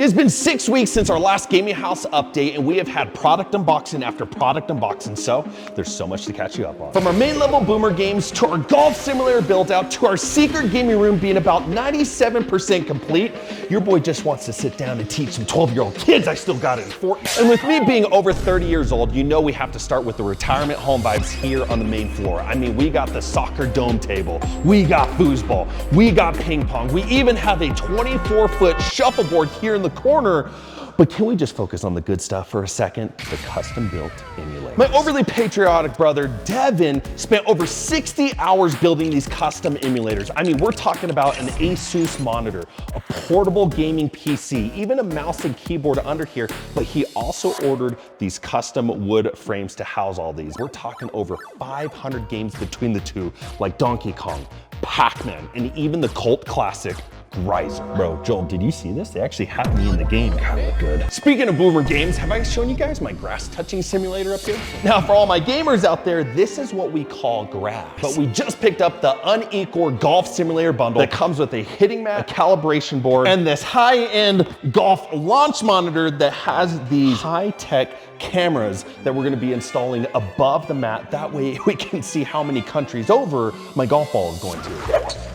It's been 6 weeks since our last gaming house update, and we have had product unboxing after product unboxing, so there's so much to catch you up on. From our main level boomer games, to our golf simulator build out, to our secret gaming room being about 97% complete, your boy just wants to sit down and teach some 12-year-old kids I still got it in Fortnite. And with me being over 30 years old, you know we have to start with the retirement home vibes here on the main floor. I mean, we got the soccer dome table, we got foosball, we got ping pong, we even have a 24-foot shuffleboard here in the corner. But can we just focus on the good stuff for a second? The custom built emulators. My overly patriotic brother, Devin, spent over 60 hours building these custom emulators. I mean, we're talking about an Asus monitor, a portable gaming PC, even a mouse and keyboard under here, but he also ordered these custom wood frames to house all these. We're talking over 500 games between the two, like Donkey Kong, Pac-Man, and even the cult classic, Riser. Bro, Joel, did you see this? They actually have me in the game. God, look good. Speaking of boomer games, have I shown you guys my grass touching simulator up here? Now, for all my gamers out there, this is what we call grass. But we just picked up the Unequal Golf Simulator bundle that comes with a hitting mat, a calibration board, and this high-end golf launch monitor that has these high-tech cameras that we're gonna be installing above the mat. That way we can see how many countries over my golf ball is going to.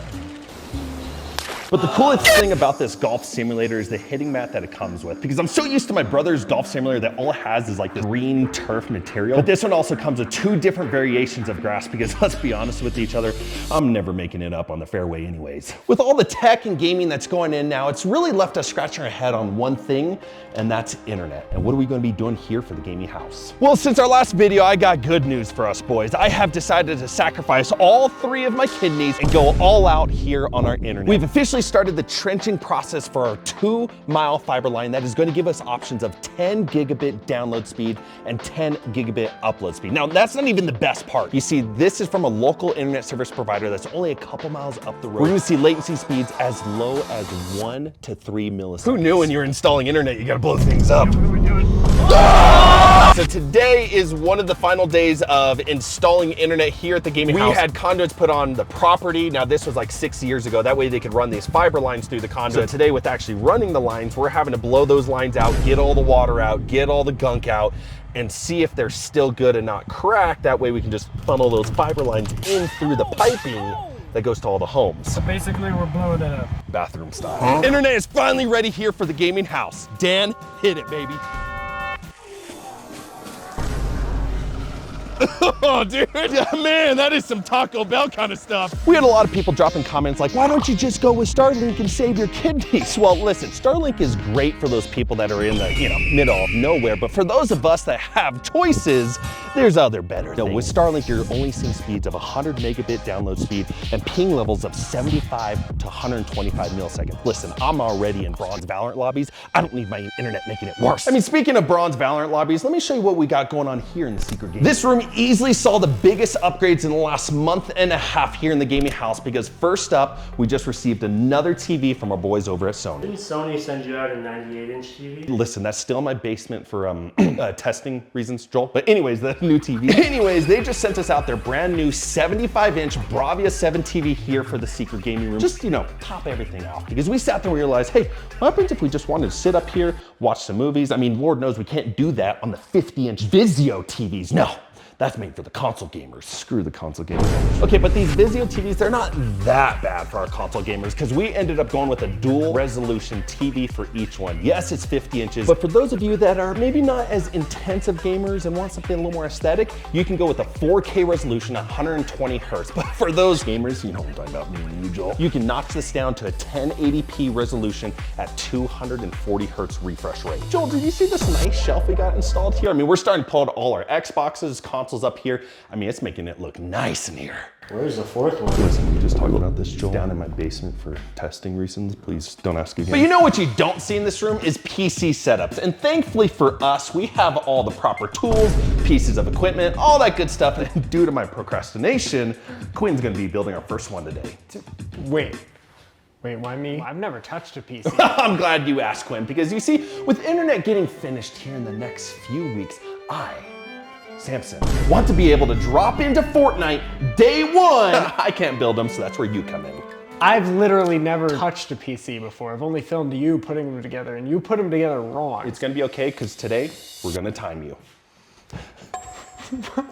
But the coolest thing about this golf simulator is the hitting mat that it comes with, because I'm so used to my brother's golf simulator that all it has is like the green turf material. But this one also comes with 2 different variations of grass, because let's be honest with each other, I'm never making it up on the fairway anyways. With all the tech and gaming that's going in now, it's really left us scratching our head on one thing, and that's internet. And what are we gonna be doing here for the gaming house? Well, since our last video, I got good news for us boys. I have decided to sacrifice all 3 of my kidneys and go all out here on our internet. We've officially started the trenching process for our 2-mile fiber line that is going to give us options of 10 gigabit download speed and 10 gigabit upload speed. Now, that's not even the best part. You see, this is from a local internet service provider that's only a couple miles up the road. We're going to see latency speeds as low as 1 to 3 milliseconds. Who knew when you're installing internet, you got to blow things up? What are we doing? So today is one of the final days of installing internet here at the gaming house. We had conduits put on the property. Now this was like 6 years ago. That way they could run these fiber lines through the conduit. So today with actually running the lines, we're having to blow those lines out, get all the water out, get all the gunk out, and see if they're still good and not cracked. That way we can just funnel those fiber lines in through the piping that goes to all the homes. So basically we're blowing it up. Bathroom style. Internet is finally ready here for the gaming house. Dan, hit it, baby. Oh, dude, man, that is some Taco Bell kind of stuff. We had a lot of people dropping comments like, why don't you just go with Starlink and save your kidneys? Well, listen, Starlink is great for those people that are in the, middle of nowhere, but for those of us that have choices, there's other better things. With Starlink, you're only seeing speeds of 100 megabit download speed and ping levels of 75 to 125 milliseconds. Listen, I'm already in bronze Valorant lobbies. I don't need my internet making it worse. I mean, speaking of bronze Valorant lobbies, let me show you what we got going on here in the secret game. This room easily saw the biggest upgrades in the last month and a half here in the gaming house, because first up, we just received another TV from our boys over at Sony. Didn't Sony send you out a 98-inch TV? Listen, that's still in my basement for testing reasons, Joel. But anyways, the new TV. Anyways, they just sent us out their brand new 75-inch Bravia 7 TV here for the secret gaming room. Just, top everything off, because we sat there and realized, hey, what happens if we just wanted to sit up here, watch some movies? I mean, Lord knows we can't do that on the 50-inch Vizio TVs. No. That's made for the console gamers. Screw the console gamers. Okay, but these Vizio TVs, they're not that bad for our console gamers, because we ended up going with a dual resolution TV for each one. Yes, it's 50 inches, but for those of you that are maybe not as intensive gamers and want something a little more aesthetic, you can go with a 4K resolution at 120 hertz. But for those gamers, you know what I'm talking about, me and you, Joel, you can notch this down to a 1080p resolution at 240 hertz refresh rate. Joel, did you see this nice shelf we got installed here? I mean, we're starting to pull out all our Xboxes, consoles up here. I mean, it's making it look nice in here. Where's the 4th one? Listen, we just talked about this, Joel. Down in my basement for testing reasons. Please don't ask again. But you know what you don't see in this room is PC setups. And thankfully for us, we have all the proper tools, pieces of equipment, all that good stuff. And due to my procrastination, Quinn's gonna be building our first one today. Wait, why me? I've never touched a PC. I'm glad you asked, Quinn, because you see, with internet getting finished here in the next few weeks, Samson, want to be able to drop into Fortnite day one. I can't build them, so that's where you come in. I've literally never touched a PC before. I've only filmed you putting them together, and you put them together wrong. It's gonna be okay, because today, we're gonna time you.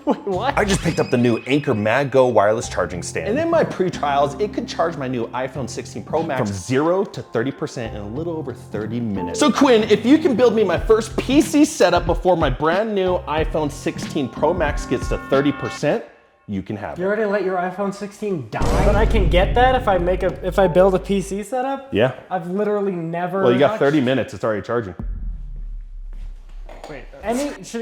Wait, what? I just picked up the new Anker MagGo Wireless charging stand. And in my pre-trials, it could charge my new iPhone 16 Pro Max from 0 to 30% in a little over 30 minutes. So Quinn, if you can build me my first PC setup before my brand new iPhone 16 Pro Max gets to 30%, you can have You it. already let your iPhone 16 die? But I can get that if I build a PC setup? Yeah. I've literally never. Well, you got 30 minutes, it's already charging. Wait,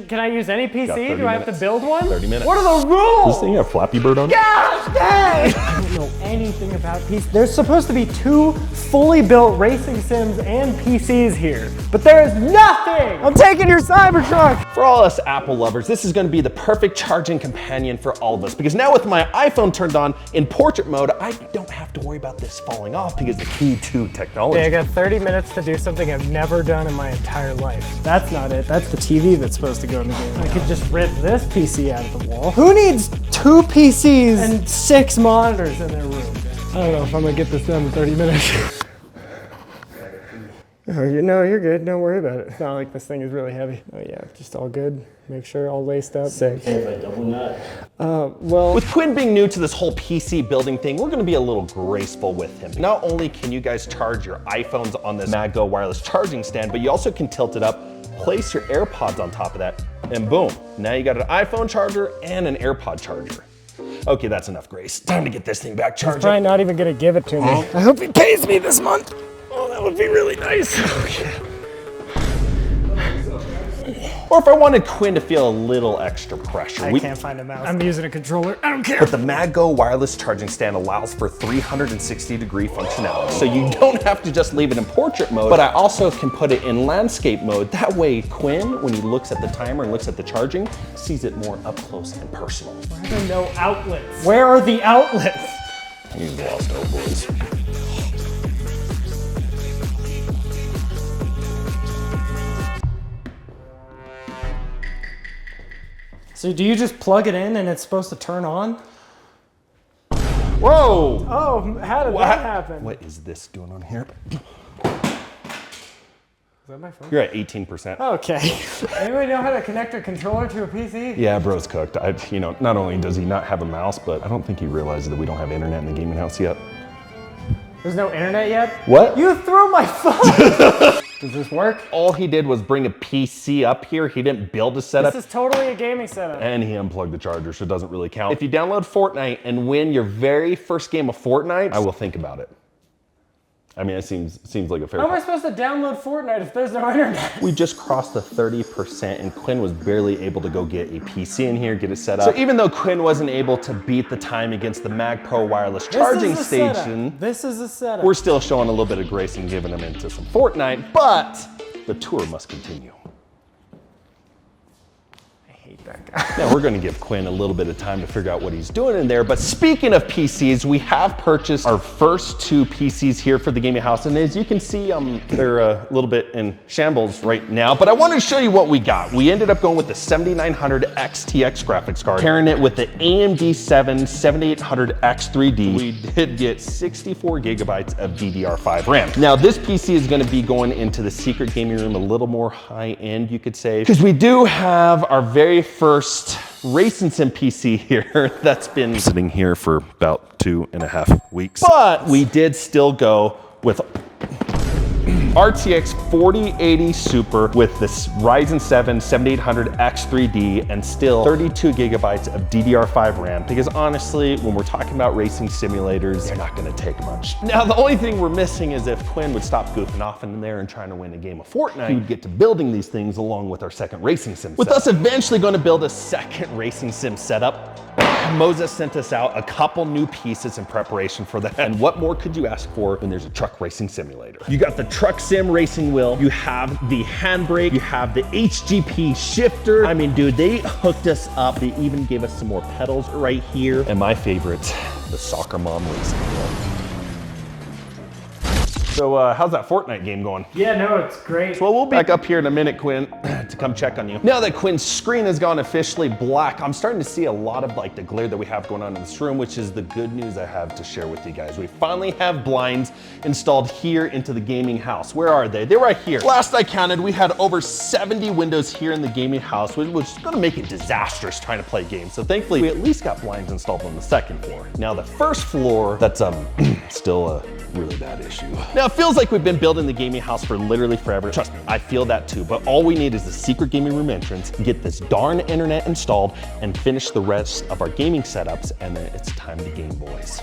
can I use any PC? 30 Do I have to minutes. build one? 30 minutes. What are the rules? This thing have Flappy Bird on it? Gosh dang! I don't know anything about PCs. There's supposed to be 2 fully built racing sims and PCs here, but there is nothing! I'm taking your Cybertruck! For all us Apple lovers, this is gonna be the perfect charging companion for all of us, because now with my iPhone turned on in portrait mode, I don't have to worry about this falling off because the key to technology. Okay, I got 30 minutes to do something I've never done in my entire life. That's not it. That's the TV that's supposed to go in the game. I could just rip this PC out of the wall. Who needs 2 PCs and 6 monitors in their room? I don't know if I'm gonna get this done in 30 minutes. Oh, no, you're good. Don't worry about it. It's not like this thing is really heavy. Oh yeah, just all good. Make sure all laced up. Sick. Double nut. Well, With Quinn being new to this whole PC building thing, we're gonna be a little graceful with him. Not only can you guys charge your iPhones on this MagGo wireless charging stand, but you also can tilt it up, place your AirPods on top of that, and boom, now you got an iPhone charger and an AirPod charger. Okay, that's enough grace. Time to get this thing back charged. probably not even gonna give it to me. I hope he pays me this month. Oh, that would be really nice. Okay. Or if I wanted Quinn to feel a little extra pressure. I can't find a mouse. I'm using a controller. I don't care. But the MagGo wireless charging stand allows for 360-degree functionality. So you don't have to just leave it in portrait mode, but I also can put it in landscape mode. That way Quinn, when he looks at the timer and looks at the charging, sees it more up close and personal. Why are there no outlets? Where are the outlets? You lost old boys. So do you just plug it in and it's supposed to turn on? Whoa! Oh, how did that happen? What is this doing on here? Is that my phone? You're at 18%. Okay. Anybody know how to connect a controller to a PC? Yeah, bro's cooked. Not only does he not have a mouse, but I don't think he realizes that we don't have internet in the gaming house yet. There's no internet yet? What? You threw my phone! Does this work? All he did was bring a PC up here. He didn't build a setup. This is totally a gaming setup. And he unplugged the charger, so it doesn't really count. If you download Fortnite and win your very first game of Fortnite, I will think about it. I mean, it seems like a fair How am I supposed to download Fortnite if there's no internet? We just crossed the 30% and Quinn was barely able to go get a PC in here, get it set up. So even though Quinn wasn't able to beat the time against the MagPro wireless charging station, This is a setup. we're still showing a little bit of grace and giving him into some Fortnite, but the tour must continue. I hate that guy. Now we're gonna give Quinn a little bit of time to figure out what he's doing in there, but speaking of PCs, we have purchased our first 2 PCs here for the gaming house, and as you can see, they're a little bit in shambles right now, but I wanted to show you what we got. We ended up going with the 7900 XTX graphics card, pairing it with the AMD 7800X 3D. We did get 64 gigabytes of DDR5 RAM. Now this PC is gonna be going into the secret gaming room a little more high end, you could say, because we do have our very first racing sim PC here that's been sitting here for about 2.5 weeks. But we did still go with RTX 4080 Super with this Ryzen 7 7800X 3D and still 32 gigabytes of DDR5 RAM, because honestly, when we're talking about racing simulators, they're not gonna take much. Now, the only thing we're missing is if Quinn would stop goofing off in there and trying to win a game of Fortnite, he would get to building these things along with our second racing sim With us eventually gonna build a second racing sim setup, Moses sent us out a couple new pieces in preparation for that. And what more could you ask for when there's a truck racing simulator? You got the truck sim racing wheel, you have the handbrake, you have the HGP shifter. I mean, dude, they hooked us up. They even gave us some more pedals right here. And my favorite, the soccer mom racing wheel. So how's that Fortnite game going? Yeah, no, it's great. Well, we'll be back up here in a minute, Quinn, to come check on you. Now that Quinn's screen has gone officially black, I'm starting to see a lot of like the glare that we have going on in this room, which is the good news I have to share with you guys. We finally have blinds installed here into the gaming house. Where are they? They're right here. Last I counted, we had over 70 windows here in the gaming house, which was gonna make it disastrous trying to play games. So thankfully, we at least got blinds installed on the second floor. Now the first floor, that's still a really bad issue. Now it feels like we've been building the gaming house for literally forever. Trust me, I feel that too, but all we need is the secret gaming room entrance, get this darn internet installed, and finish the rest of our gaming setups, and then it's time to game, boys.